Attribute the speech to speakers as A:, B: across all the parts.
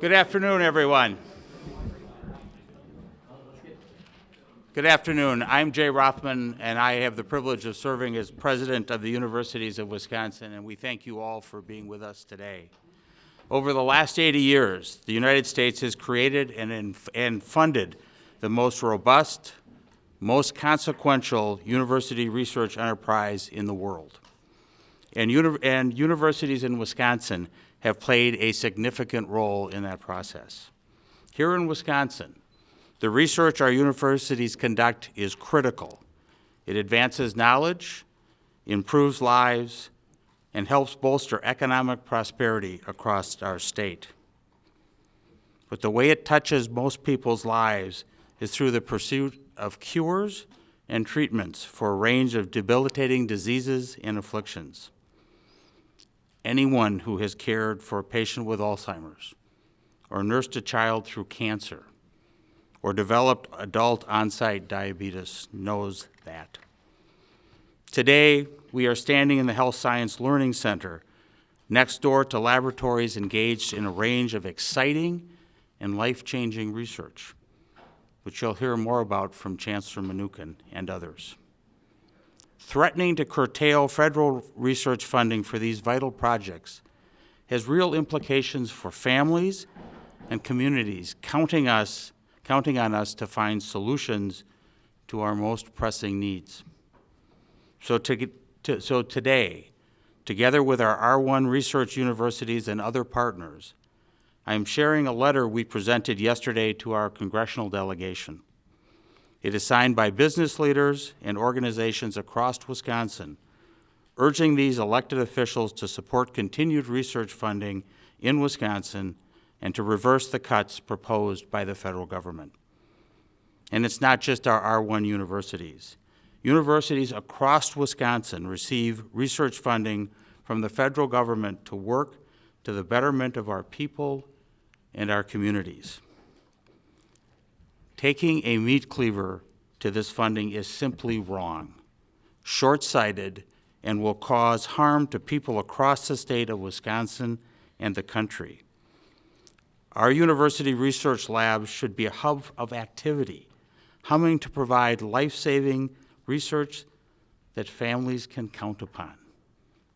A: Good afternoon, everyone. Good afternoon. I'm Jay Rothman, and I have the privilege of serving as president of the Universities of Wisconsin, and we thank you all for being with us today. Over the last 80 years, the United States has created and funded the most robust, most consequential university research enterprise in the world. And universities in Wisconsin have played a significant role in that process. Here in Wisconsin, the research our universities conduct is critical. It advances knowledge, improves lives, and helps bolster economic prosperity across our state. But the way it touches most people's lives is through the pursuit of cures and treatments for a range of debilitating diseases and afflictions. Anyone who has cared for a patient with Alzheimer's, or nursed a child through cancer, or developed adult on-site diabetes knows that. Today, we are standing in the Health Science Learning Center next door to laboratories engaged in a range of exciting and life-changing research, which you'll hear more about from Chancellor Mnookin and others. Threatening to curtail federal research funding for these vital projects has real implications for families and communities counting on us to find solutions to our most pressing needs. So today, together with our R1 research universities and other partners, I am sharing a letter we presented yesterday to our congressional delegation. It is signed by business leaders and organizations across Wisconsin, urging these elected officials to support continued research funding in Wisconsin and to reverse the cuts proposed by the federal government. And it's not just our R1 universities. Universities across Wisconsin receive research funding from the federal government to work to the betterment of our people and our communities. Taking a meat cleaver to this funding is simply wrong, short-sighted, and will cause harm to people across the state of Wisconsin and the country. Our university research labs should be a hub of activity, humming to provide life-saving research that families can count upon.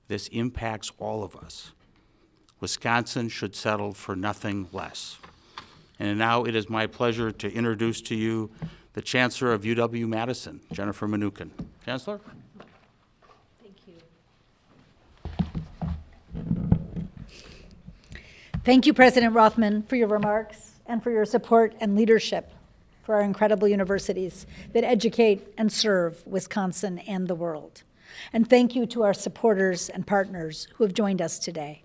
A: This impacts all of us. Wisconsin should settle for nothing less. And now it is my pleasure to introduce to you the Chancellor of UW-Madison, Jennifer Mnookin. Chancellor?
B: Thank you, President Rothman, for your remarks and for your support and leadership for our incredible universities that educate and serve Wisconsin and the world. And thank you to our supporters and partners who have joined us today.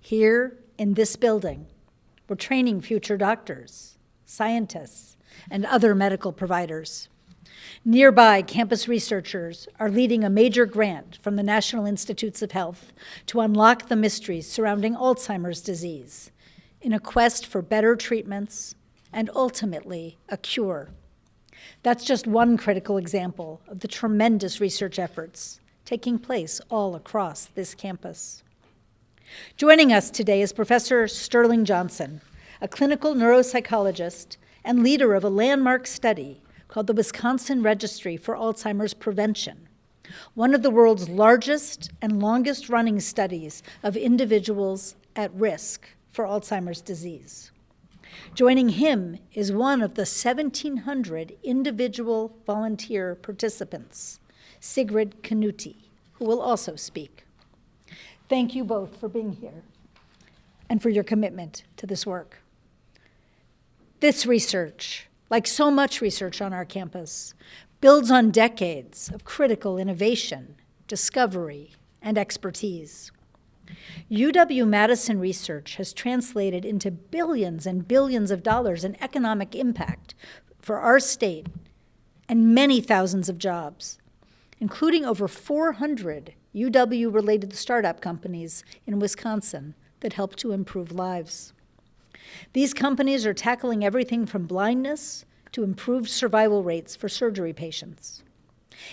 B: Here in this building, we're training future doctors, scientists, and other medical providers. Nearby, campus researchers are leading a major grant from the National Institutes of Health to unlock the mysteries surrounding Alzheimer's disease in a quest for better treatments and ultimately a cure. That's just one critical example of the tremendous research efforts taking place all across this campus. Joining us today is Professor Sterling Johnson, a clinical neuropsychologist and leader of a landmark study called the Wisconsin Registry for Alzheimer's Prevention, one of the world's largest and longest-running studies of individuals at risk for Alzheimer's disease. Joining him is one of the 1,700 individual volunteer participants, Sigrid Knuti, who will also speak. Thank you both for being here and for your commitment to this work. This research, like so much research on our campus, builds on decades of critical innovation, discovery, and expertise. UW-Madison research has translated into billions and billions of dollars in economic impact for our state and many thousands of jobs, including over 400 UW-related startup companies in Wisconsin that help to improve lives. These companies are tackling everything from blindness to improved survival rates for surgery patients.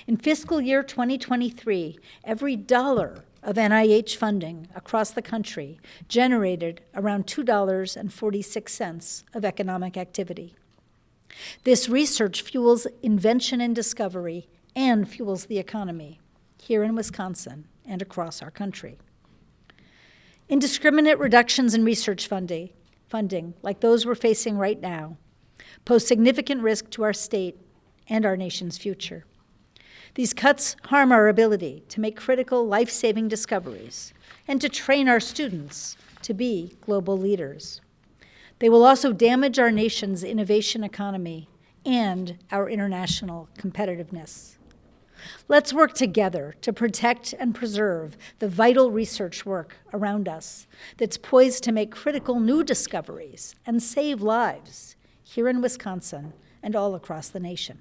B: In fiscal year 2023, every dollar of NIH funding across the country generated around $2.46 of economic activity. This research fuels invention and discovery and fuels the economy here in Wisconsin and across our country. Indiscriminate reductions in research funding, like those we're facing right now, pose significant risk to our state and our nation's future. These cuts harm our ability to make critical life-saving discoveries and to train our students to be global leaders. They will also damage our nation's innovation economy and our international competitiveness. Let's work together to protect and preserve the vital research work around us that's poised to make critical new discoveries and save lives here in Wisconsin and all across the nation.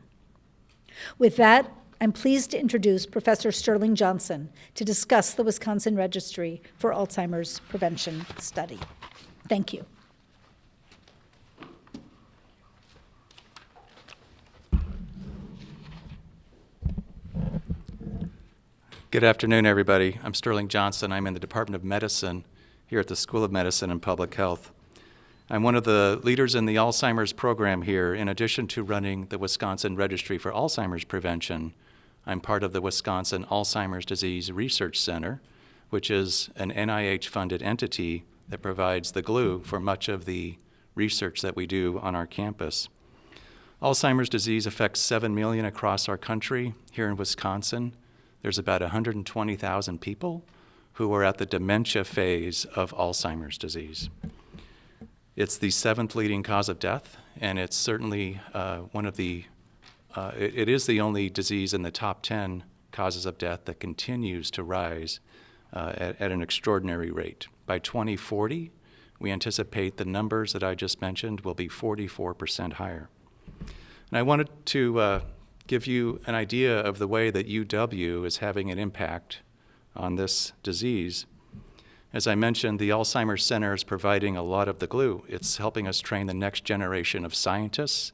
B: With that, I'm pleased to introduce Professor Sterling Johnson to discuss the Wisconsin Registry for Alzheimer's Prevention Study. Thank you.
C: Good afternoon, everybody. I'm Sterling Johnson. I'm in the Department of Medicine here at the School of Medicine and Public Health. I'm one of the leaders in the Alzheimer's program here. In addition to running the Wisconsin Registry for Alzheimer's Prevention, I'm part of the Wisconsin Alzheimer's Disease Research Center, which is an NIH-funded entity that provides the glue for much of the research that we do on our campus. Alzheimer's disease affects 7 million across our country. Here in Wisconsin, there's about 120,000 people who are at the dementia phase of Alzheimer's disease. It's the 7th leading cause of death, and it's certainly it is the only disease in the top 10 causes of death that continues to rise at an extraordinary rate. By 2040, we anticipate the numbers that I just mentioned will be 44% higher. And I wanted to give you an idea of the way that UW is having an impact on this disease. As I mentioned, the Alzheimer's Center is providing a lot of the glue. It's helping us train the next generation of scientists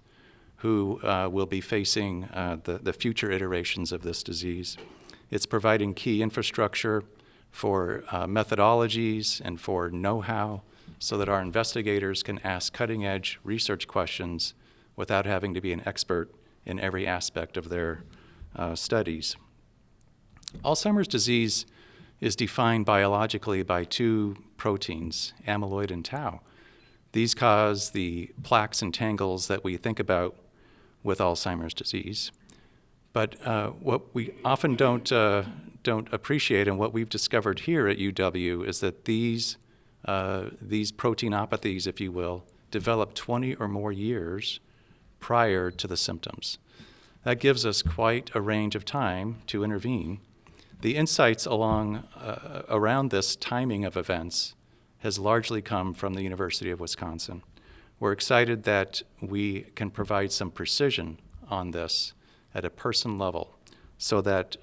C: who will be facing the future iterations of this disease. It's providing key infrastructure for methodologies and for know-how so that our investigators can ask cutting-edge research questions without having to be an expert in every aspect of their studies. Alzheimer's disease is defined biologically by 2 proteins, amyloid and tau. These cause the plaques and tangles that we think about with Alzheimer's disease. But what we often don't appreciate, and what we've discovered here at UW, is that these proteinopathies, if you will, develop 20 or more years prior to the symptoms. That gives us quite a range of time to intervene. The insights around this timing of events has largely come from the University of Wisconsin. We're excited that we can provide some precision on this at a person level so that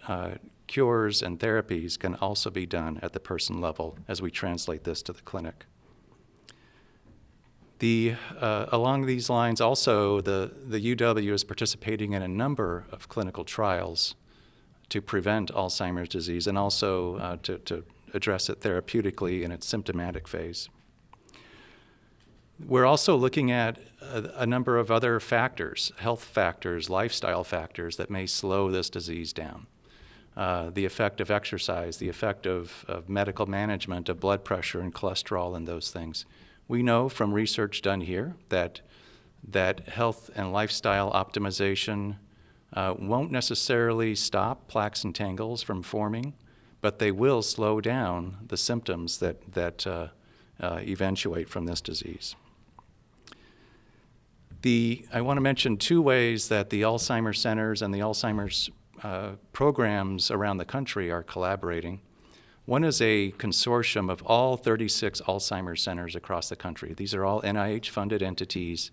C: cures and therapies can also be done at the person level as we translate this to the clinic. Along these lines also, the UW is participating in a number of clinical trials to prevent Alzheimer's disease and also to address it therapeutically in its symptomatic phase. We're also looking at a number of other factors, health factors, lifestyle factors that may slow this disease down. The effect of exercise, the effect of medical management of blood pressure and cholesterol and those things. We know from research done here that health and lifestyle optimization won't necessarily stop plaques and tangles from forming, but they will slow down the symptoms that eventuate from this disease. I want to mention 2 ways that the Alzheimer's centers and the Alzheimer's programs around the country are collaborating. One is a consortium of all 36 Alzheimer's centers across the country. These are all NIH-funded entities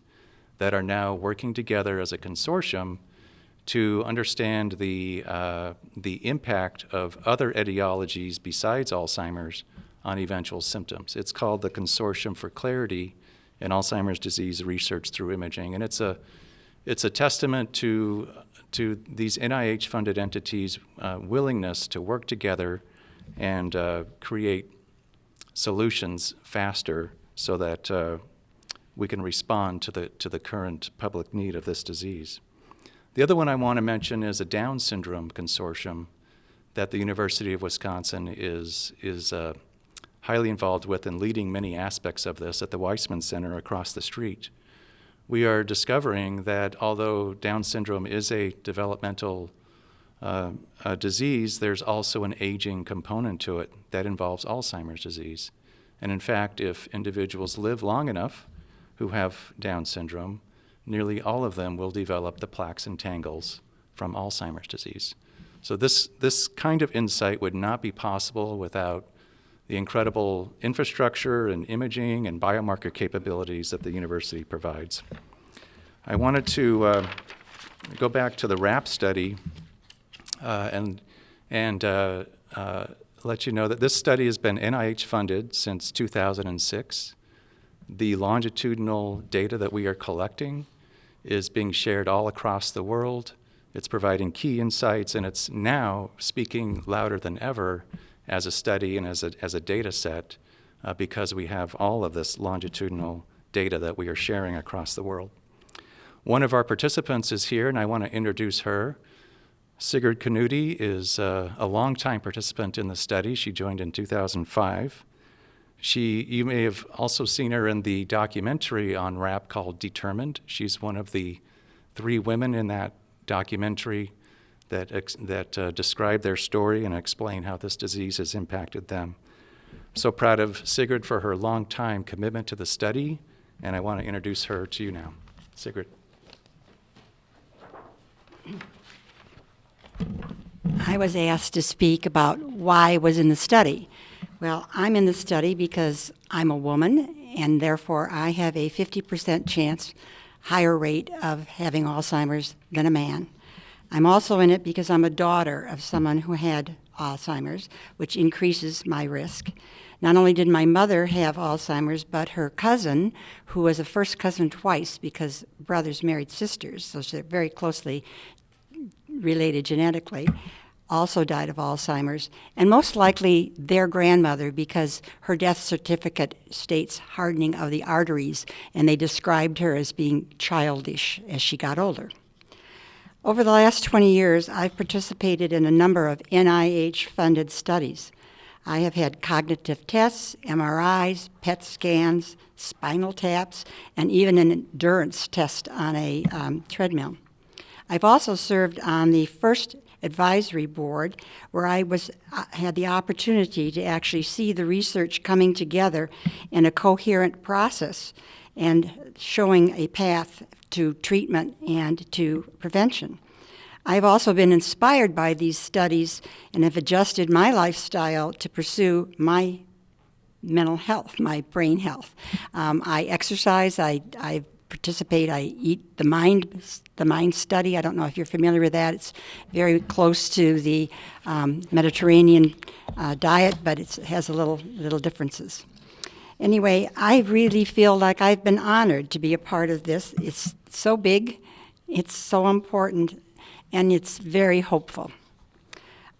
C: that are now working together as a consortium to understand the impact of other etiologies besides Alzheimer's on eventual symptoms. It's called the Consortium for Clarity in Alzheimer's Disease Research Through Imaging, and it's a testament to these NIH-funded entities' willingness to work together and create solutions faster so that we can respond to the current public need of this disease. The other one I want to mention is a Down syndrome consortium that the University of Wisconsin is highly involved with and leading many aspects of this at the Weissman Center across the street. We are discovering that although Down syndrome is a developmental disease, there's also an aging component to it that involves Alzheimer's disease. And in fact, if individuals live long enough who have Down syndrome, nearly all of them will develop the plaques and tangles from Alzheimer's disease. So this kind of insight would not be possible without the incredible infrastructure and imaging and biomarker capabilities that the university provides. I wanted to go back to the RAP study and let you know that this study has been NIH funded since 2006. The longitudinal data that we are collecting is being shared all across the world. It's providing key insights, and it's now speaking louder than ever as a study and as a data set because we have all of this longitudinal data that we are sharing across the world. One of our participants is here, and I want to introduce her. Sigrid Knuti is a longtime participant in the study. She joined in 2005. You may have also seen her in the documentary on RAP called Determined. She's one of the 3 women in that documentary that describe their story and explain how this disease has impacted them. I'm so proud of Sigrid for her long-time commitment to the study, and I want to introduce her to you now. Sigrid.
D: I was asked to speak about why I was in the study. Well, I'm in the study because I'm a woman, and therefore I have a 50% chance, higher rate of having Alzheimer's than a man. I'm also in it because I'm a daughter of someone who had Alzheimer's, which increases my risk. Not only did my mother have Alzheimer's, but her cousin, who was a first cousin twice because brothers married sisters, so they're very closely related genetically, also died of Alzheimer's, and most likely their grandmother because her death certificate states hardening of the arteries, and they described her as being childish as she got older. Over the last 20 years, I've participated in a number of NIH-funded studies. I have had cognitive tests, MRIs, PET scans, spinal taps, and even an endurance test on a treadmill. I've also served on the first advisory board where I had the opportunity to actually see the research coming together in a coherent process and showing a path to treatment and to prevention. I've also been inspired by these studies and have adjusted my lifestyle to pursue my mental health, my brain health. I exercise, I participate, I eat the mind study. I don't know if you're familiar with that. It's very close to the Mediterranean diet, but it has a little differences. Anyway, I really feel like I've been honored to be a part of this. It's so big, it's so important, and it's very hopeful.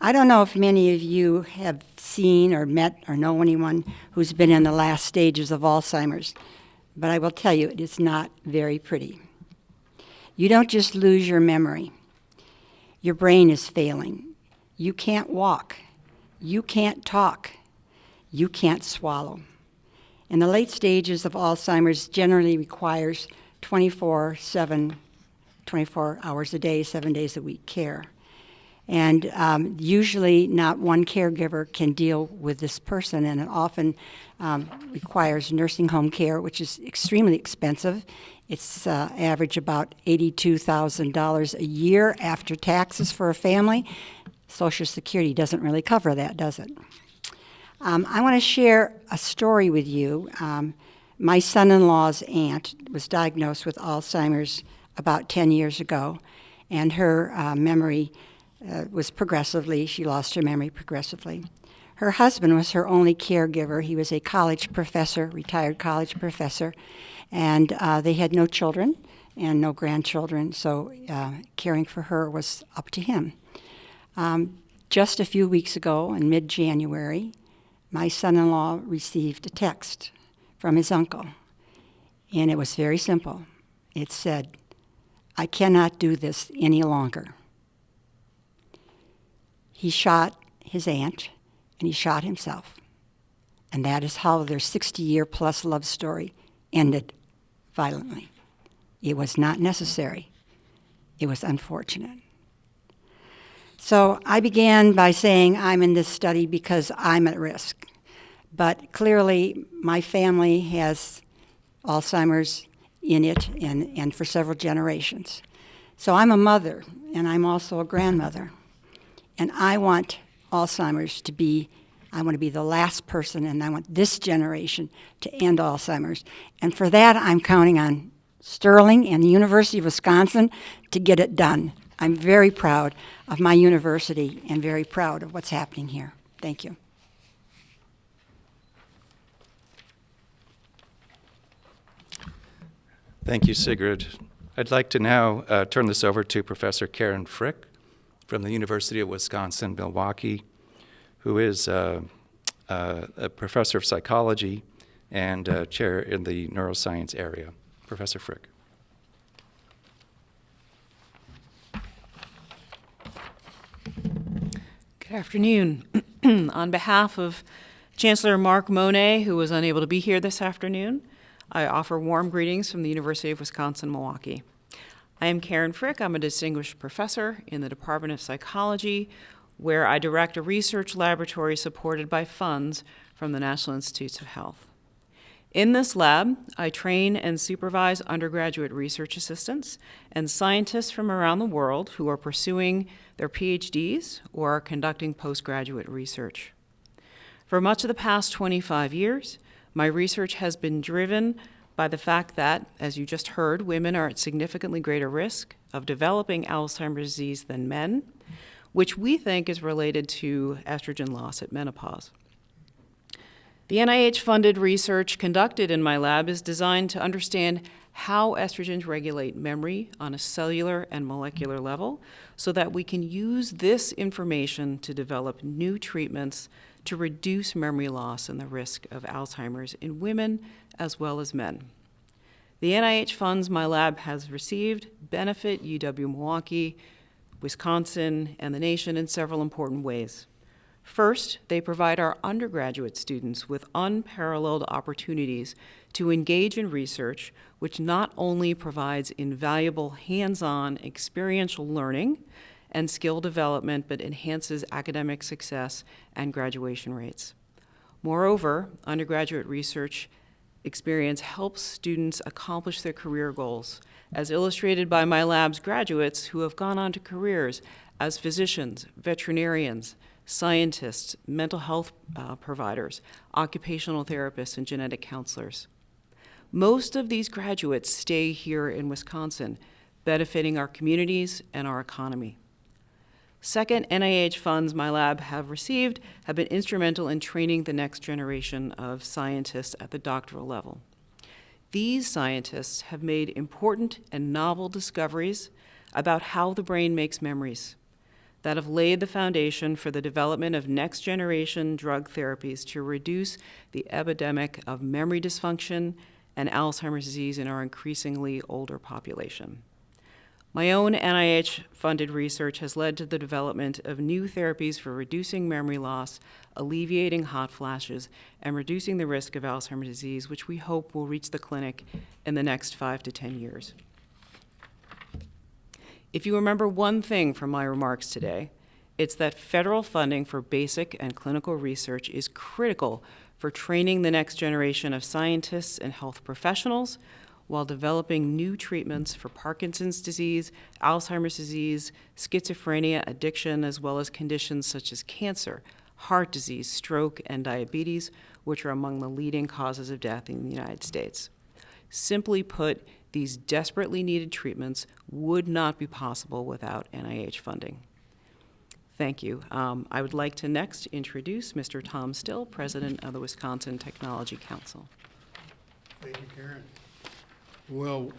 D: I don't know if many of you have seen or met or know anyone who's been in the last stages of Alzheimer's, but I will tell you, it is not very pretty. You don't just lose your memory. Your brain is failing. You can't walk. You can't talk. You can't swallow. And the late stages of Alzheimer's generally requires 24/7, 24 hours a day, 7 days a week care. And usually not one caregiver can deal with this person, and it often requires nursing home care, which is extremely expensive. It's average about $82,000 a year after taxes for a family. Social Security doesn't really cover that, does it? I want to share a story with you. My son-in-law's aunt was diagnosed with Alzheimer's about 10 years ago, and her memory was she lost her memory progressively. Her husband was her only caregiver. He was a college professor, retired college professor, and they had no children and no grandchildren, so caring for her was up to him. Just a few weeks ago, in mid-January, my son-in-law received a text from his uncle, and it was very simple. It said, "I cannot do this any longer." He shot his aunt, and he shot himself. And that is how their 60-year-plus love story ended violently. It was not necessary. It was unfortunate. So I began by saying I'm in this study because I'm at risk. But clearly, my family has Alzheimer's in it and for several generations. So I'm a mother, and I'm also a grandmother. And I want Alzheimer's to be, I want to be the last person, and I want this generation to end Alzheimer's. And for that, I'm counting on Sterling and the University of Wisconsin to get it done. I'm very proud of my university and very proud of what's happening here. Thank you.
C: Thank you, Sigrid. I'd like to now turn this over to Professor Karyn Frick from the University of Wisconsin-Milwaukee, who is a professor of psychology and chair in the neuroscience area. Professor Frick.
E: Good afternoon. On behalf of Chancellor Mark Monet, who was unable to be here this afternoon, I offer warm greetings from the University of Wisconsin-Milwaukee. I am Karyn Frick. I'm a distinguished professor in the Department of Psychology, where I direct a research laboratory supported by funds from the National Institutes of Health. In this lab, I train and supervise undergraduate research assistants and scientists from around the world who are pursuing their PhDs or are conducting postgraduate research. For much of the past 25 years, my research has been driven by the fact that, as you just heard, women are at significantly greater risk of developing Alzheimer's disease than men, which we think is related to estrogen loss at menopause. The NIH-funded research conducted in my lab is designed to understand how estrogens regulate memory on a cellular and molecular level so that we can use this information to develop new treatments to reduce memory loss and the risk of Alzheimer's in women as well as men. The NIH funds my lab has received benefit UW-Milwaukee, Wisconsin, and the nation in several important ways. First, they provide our undergraduate students with unparalleled opportunities to engage in research, which not only provides invaluable hands-on experiential learning and skill development, but enhances academic success and graduation rates. Moreover, undergraduate research experience helps students accomplish their career goals, as illustrated by my lab's graduates who have gone on to careers as physicians, veterinarians, scientists, mental health providers, occupational therapists, and genetic counselors. Most of these graduates stay here in Wisconsin, benefiting our communities and our economy. Second, NIH funds my lab have received have been instrumental in training the next generation of scientists at the doctoral level. These scientists have made important and novel discoveries about how the brain makes memories that have laid the foundation for the development of next-generation drug therapies to reduce the epidemic of memory dysfunction and Alzheimer's disease in our increasingly older population. My own NIH-funded research has led to the development of new therapies for reducing memory loss, alleviating hot flashes, and reducing the risk of Alzheimer's disease, which we hope will reach the clinic in the next 5 to 10 years. If you remember one thing from my remarks today, it's that federal funding for basic and clinical research is critical for training the next generation of scientists and health professionals while developing new treatments for Parkinson's disease, Alzheimer's disease, schizophrenia, addiction, as well as conditions such as cancer, heart disease, stroke, and diabetes, which are among the leading causes of death in the United States. Simply put, these desperately needed treatments would not be possible without NIH funding. Thank you. I would like to next introduce Mr. Tom Still, President of the Wisconsin Technology Council.
F: Thank you, Karyn. Well,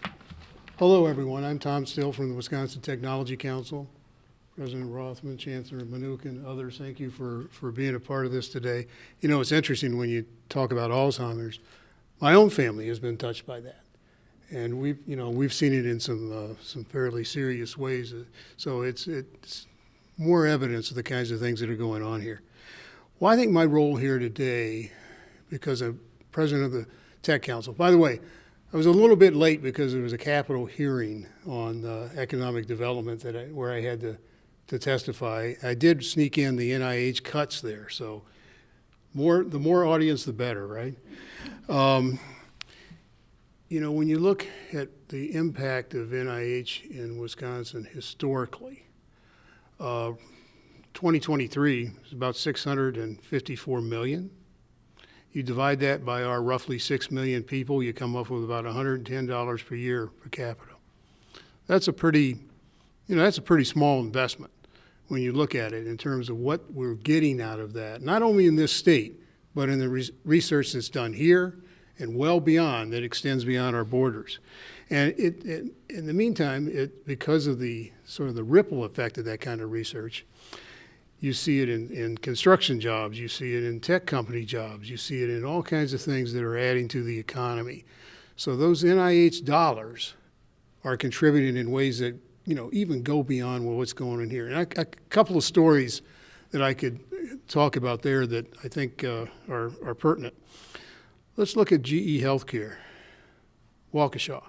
F: hello everyone. I'm Tom Still from the Wisconsin Technology Council. President Rothman, Chancellor Mnookin, others, thank you for being a part of this today. You know, it's interesting when you talk about Alzheimer's. My own family has been touched by that, and we've seen it in some fairly serious ways. So it's more evidence of the kinds of things that are going on here. Well, I think my role here today, because I'm president of the Tech Council. By the way, I was a little bit late because there was a Capitol hearing on economic development where I had to testify. I did sneak in the NIH cuts there, so the more audience, the better, right? You know, when you look at the impact of NIH in Wisconsin historically, 2023 is about $654 million. You divide that by our roughly 6 million people, you come up with about $110 per year per capita. That's a pretty small investment when you look at it in terms of what we're getting out of that, not only in this state, but in the research that's done here and well beyond, that extends beyond our borders. And in the meantime, because of the sort of the ripple effect of that kind of research, you see it in construction jobs, you see it in tech company jobs, you see it in all kinds of things that are adding to the economy. So those NIH dollars are contributing in ways that, you know, even go beyond what's going on here. And a couple of stories that I could talk about there that I think are pertinent. Let's look at GE Healthcare, Waukesha.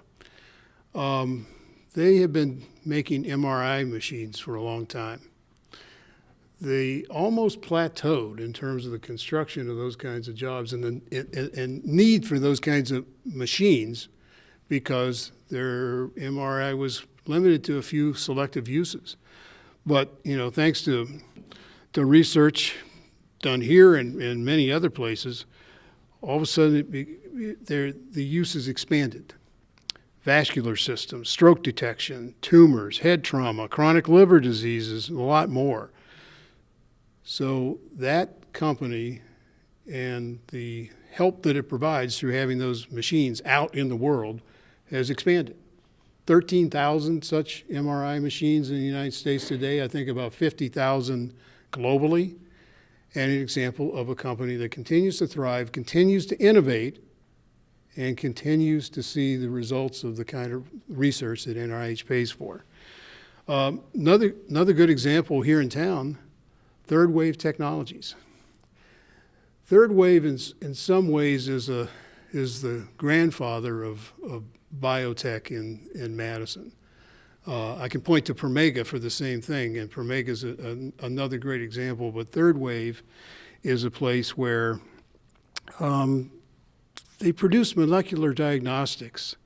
F: They have been making MRI machines for a long time. They almost plateaued in terms of the construction of those kinds of jobs and need for those kinds of machines because their MRI was limited to a few selective uses. But, you know, thanks to research done here and many other places, all of a sudden the use is expanded. Vascular systems, stroke detection, tumors, head trauma, chronic liver diseases, a lot more. So that company and the help that it provides through having those machines out in the world has expanded. 13,000 such MRI machines in the United States today, I think about 50,000 globally, and an example of a company that continues to thrive, continues to innovate, and continues to see the results of the kind of research that NIH pays for. Another good example here in town, third wave technologies. Third wave in some ways is the grandfather of biotech in Madison. I can point to Promega for the same thing, and Promega is another great example, but third wave is a place where they produce molecular diagnostics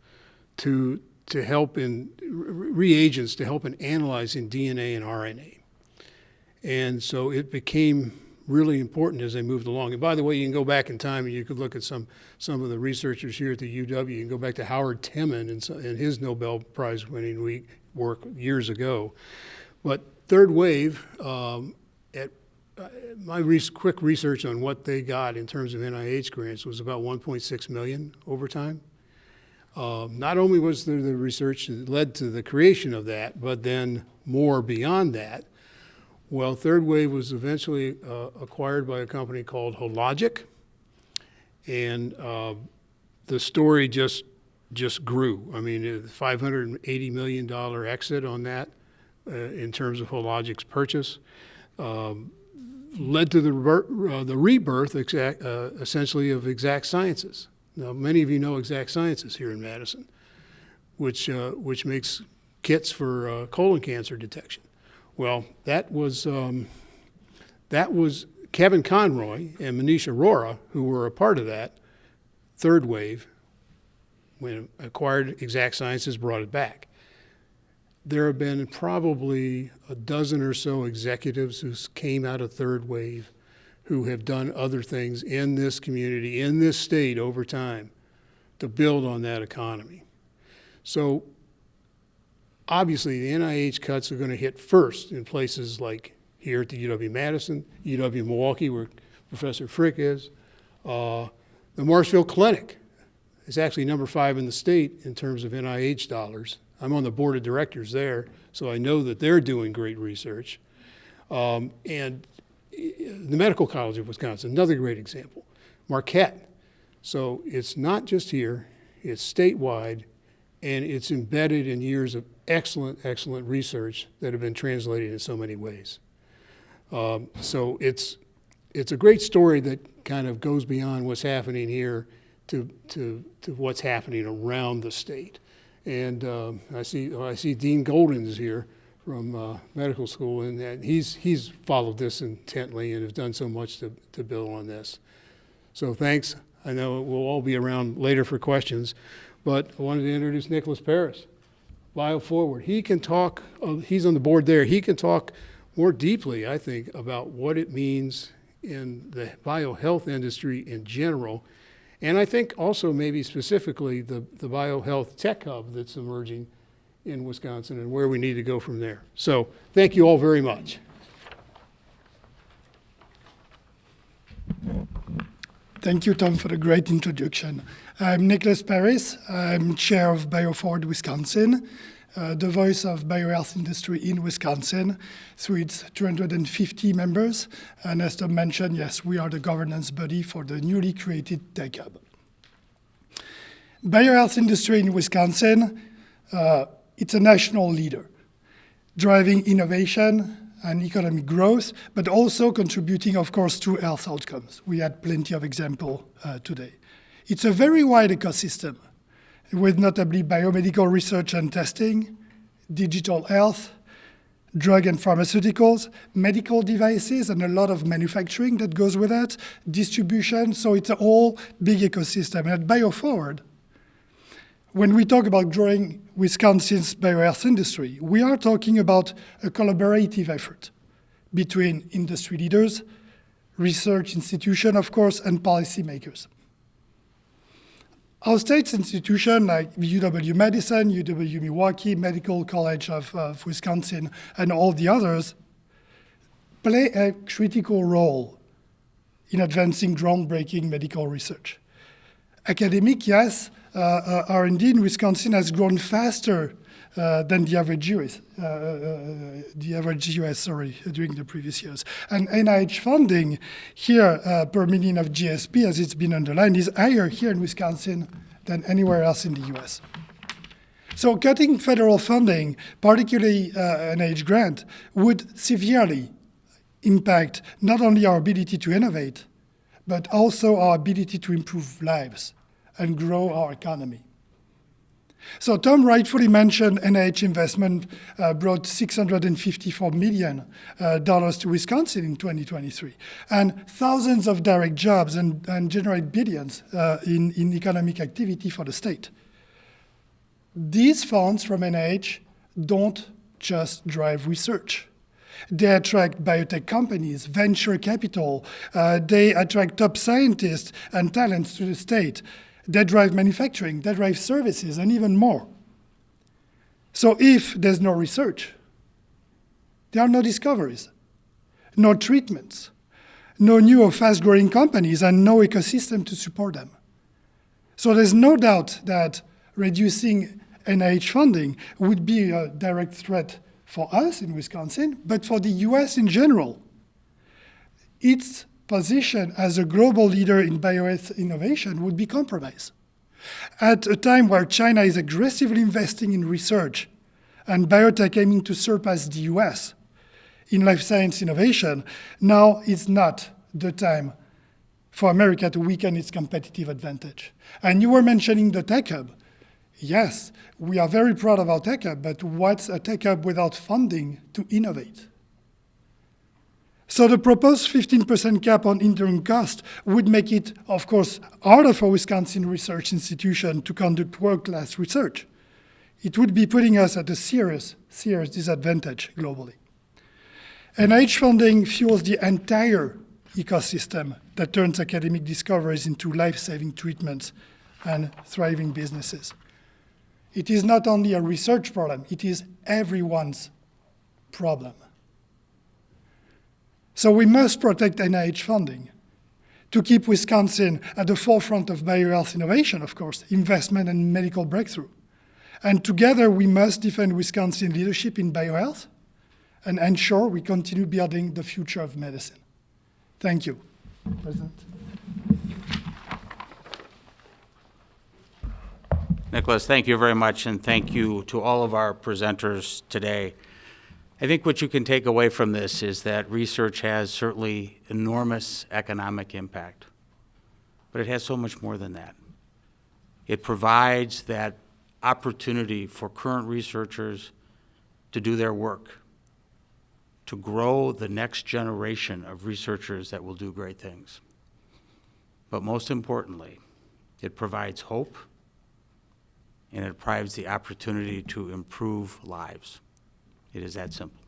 F: to help in reagents to help in analyzing DNA and RNA. And so it became really important as they moved along. And by the way, you can go back in time and you could look at some of the researchers here at the UW. You can go back to Howard Timmon and his Nobel Prize winning work years ago. But third wave, my quick research on what they got in terms of NIH grants was about $1.6 million over time. Not only was there the research that led to the creation of that, but then more beyond that. Well, third wave was eventually acquired by a company called Hologic, and the story just grew. I mean, a $580 million exit on that in terms of Hologic's purchase led to the rebirth essentially of Exact Sciences. Now, many of you know Exact Sciences here in Madison, which makes kits for colon cancer detection. Well, that was Kevin Conroy and Manish Arora, who were a part of that third wave. When acquired Exact Sciences, brought it back. There have been probably a dozen or so executives who came out of third wave who have done other things in this community, in this state over time to build on that economy. So obviously, the NIH cuts are going to hit first in places like here at the UW-Madison, UW-Milwaukee, where Professor Frick is. The Marshville Clinic is actually number 5 in the state in terms of NIH dollars I'm on the board of directors there, so I know that they're doing great research. And the Medical College of Wisconsin, another great example. Marquette. So it's not just here, it's statewide, and it's embedded in years of excellent, excellent research that have been translated in so many ways. So it's a great story that kind of goes beyond what's happening here to what's happening around the state. And I see Dean Golden's here from medical school, and he's followed this intently and has done so much to build on this. So thanks. I know we'll all be around later for questions, but I wanted to introduce Nicolas Paris, BioForward. He can talk, he's on the board there, he can talk more deeply, I think, about what it means in the biohealth industry in general, and I think also maybe specifically the biohealth tech hub that's emerging in Wisconsin and where we need to go from there. So thank you all very much.
G: Thank you, Tom, for the great introduction. I'm Nicolas Paris. I'm chair of BioForward Wisconsin, the voice of biohealth industry in Wisconsin through its 250 members. And as Tom mentioned, yes, we are the governance body for the newly created Tech Hub. Biohealth industry in Wisconsin, it's a national leader, driving innovation and economic growth, but also contributing, of course, to health outcomes. We had plenty of examples today. It's a very wide ecosystem, with notably biomedical research and testing, digital health, drug and pharmaceuticals, medical devices, and a lot of manufacturing that goes with that, distribution, so it's a whole big ecosystem. And at BioForward, when we talk about growing Wisconsin's biohealth industry, we are talking about a collaborative effort between industry leaders, research institutions, of course, and policymakers. Our state's institutions like UW-Madison, UW-Milwaukee, Medical College of Wisconsin, and all the others play a critical role in advancing groundbreaking medical research. Academic, yes, R&D in Wisconsin has grown faster than the average US, during the previous years. And NIH funding here per million of GSP, as it's been underlined, is higher here in Wisconsin than anywhere else in the US. So cutting federal funding, particularly NIH grant, would severely impact not only our ability to innovate, but also our ability to improve lives and grow our economy. So Tom rightfully mentioned NIH investment brought $654 million to Wisconsin in 2023, and thousands of direct jobs and generate billions in economic activity for the state. These funds from NIH don't just drive research. They attract biotech companies, venture capital, they attract top scientists and talents to the state. They drive manufacturing, they drive services, and even more. So if there's no research, there are no discoveries, no treatments, no new or fast-growing companies, and no ecosystem to support them. So there's no doubt that reducing NIH funding would be a direct threat for us in Wisconsin, but for the US in general. Its position as a global leader in biohealth innovation would be compromised. At a time where China is aggressively investing in research and biotech aiming to surpass the US in life science innovation, now is not the time for America to weaken its competitive advantage. And you were mentioning the Tech Hub. Yes, we are very proud of our Tech Hub, but what's a Tech Hub without funding to innovate? So the proposed 15% cap on interim cost would make it, of course, harder for Wisconsin research institutions to conduct world-class research. It would be putting us at a serious disadvantage globally. NIH funding fuels the entire ecosystem that turns academic discoveries into life-saving treatments and thriving businesses. It is not only a research problem, it is everyone's problem. So we must protect NIH funding to keep Wisconsin at the forefront of biohealth innovation, of course, investment and medical breakthrough. And together we must defend Wisconsin leadership in biohealth and ensure we continue building the future of medicine. Thank you. President.
A: Nicolas, thank you very much, and thank you to all of our presenters today. I think what you can take away from this is that research has certainly enormous economic impact, but it has so much more than that. It provides that opportunity for current researchers to do their work, to grow the next generation of researchers that will do great things. But most importantly, it provides hope, and it provides the opportunity to improve lives. It is that simple.